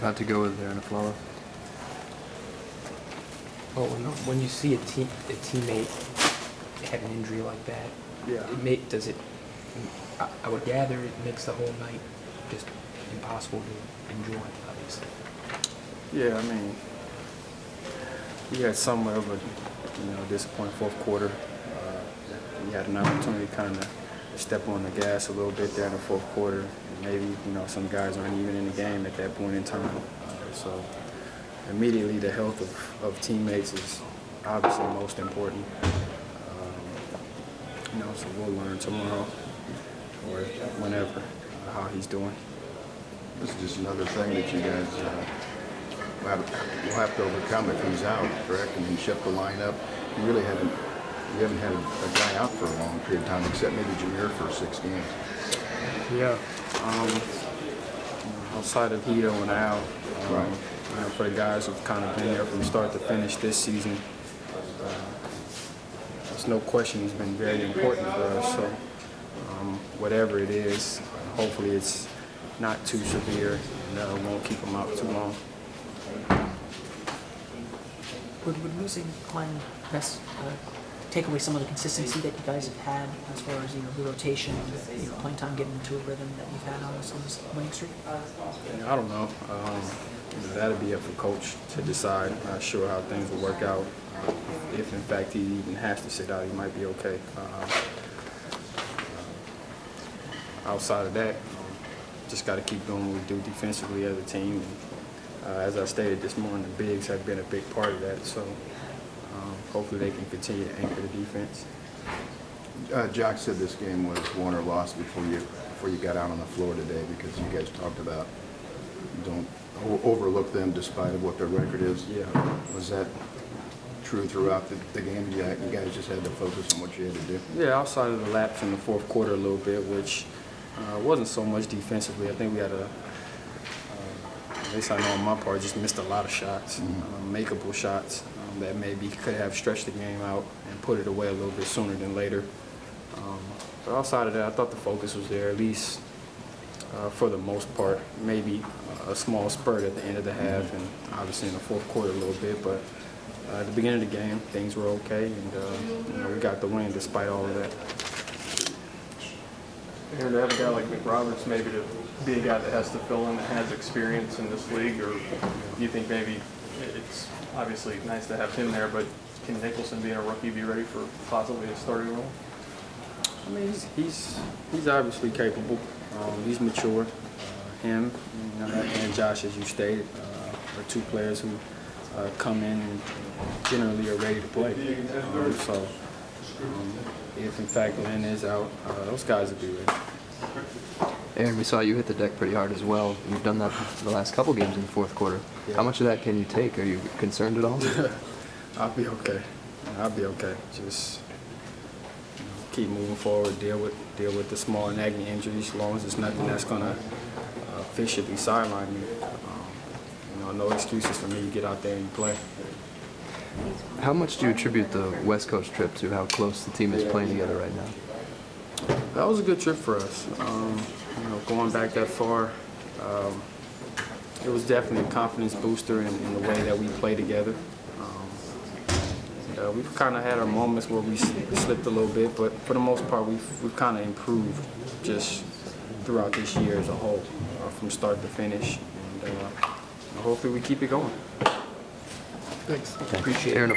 about to go with Arron Afflalo? Well, when you see a teammate have an injury like that, I would gather it makes the whole night just impossible to enjoy, obviously. Yeah, I mean, we had somewhat of a disappointing fourth quarter. We had an opportunity to kind of step on the gas a little bit there in the fourth quarter, and maybe some guys aren't even in the game at that point in time. So immediately, the health of teammates is obviously most important. So we'll learn tomorrow or whenever how he's doing. This is just another thing that you guys will have to overcome if he's out, correct? I mean, shift the lineup. You haven't had a guy out for a long period of time, except maybe Jameer for 6 games. Yeah. Outside of Hito and Al, for the guys who've kind of been there from start to finish this season, there's no question he's been very important for us. So whatever it is, hopefully it's not too severe and won't keep him out too long. Would losing Glenn take away some of the consistency that you guys have had as far as the rotation, playing time, getting into a rhythm that you've had on this winning streak? I don't know. That'll be up for coach to decide. Not sure how things will work out. If in fact he even has to sit out, he might be okay. Outside of that, just got to keep doing what we do defensively as a team. And, as I stated this morning, the bigs have been a big part of that. So hopefully they can continue to anchor the defense. Jock said this game was won or lost before you got out on the floor today, because you guys talked about don't overlook them despite of what their record is. Yeah. Was that true throughout the game? You guys just had to focus on what you had to do? Yeah, outside of the laps in the fourth quarter a little bit, which wasn't so much defensively. I think we had at least I know on my part, just missed a lot of shots, makeable shots that maybe could have stretched the game out and put it away a little bit sooner than later. But outside of that, I thought the focus was there, at least for the most part. Maybe a small spurt at the end of the half, and obviously in the fourth quarter a little bit. But at the beginning of the game, things were okay, and we got the win despite all of that. And to have a guy like McRoberts maybe to be a guy that has to fill in, that has experience in this league, or do you think maybe it's obviously nice to have him there, but can Nicholson, being a rookie, be ready for possibly a starting role? I mean, he's obviously capable. He's mature. Him and Josh, as you stated, are two players who come in and generally are ready to play. So if in fact Lynn is out, those guys will be ready. Arron, we saw you hit the deck pretty hard as well. You've done that the last couple games in the fourth quarter. Yeah. How much of that can you take? Are you concerned at all? I'll be okay. I'll be okay. Just keep moving forward. Deal with the small nagging injuries, as long as it's nothing that's gonna officially sideline me. No excuses for me to get out there and play. How much do you attribute the West Coast trip to how close the team is playing together right now? That was a good trip for us. Going back that far, it was definitely a confidence booster in the way that we play together. We've kind of had our moments where we slipped a little bit, but for the most part, we've kind of improved just throughout this year as a whole, from start to finish. And hopefully we keep it going. Thanks. Appreciate it.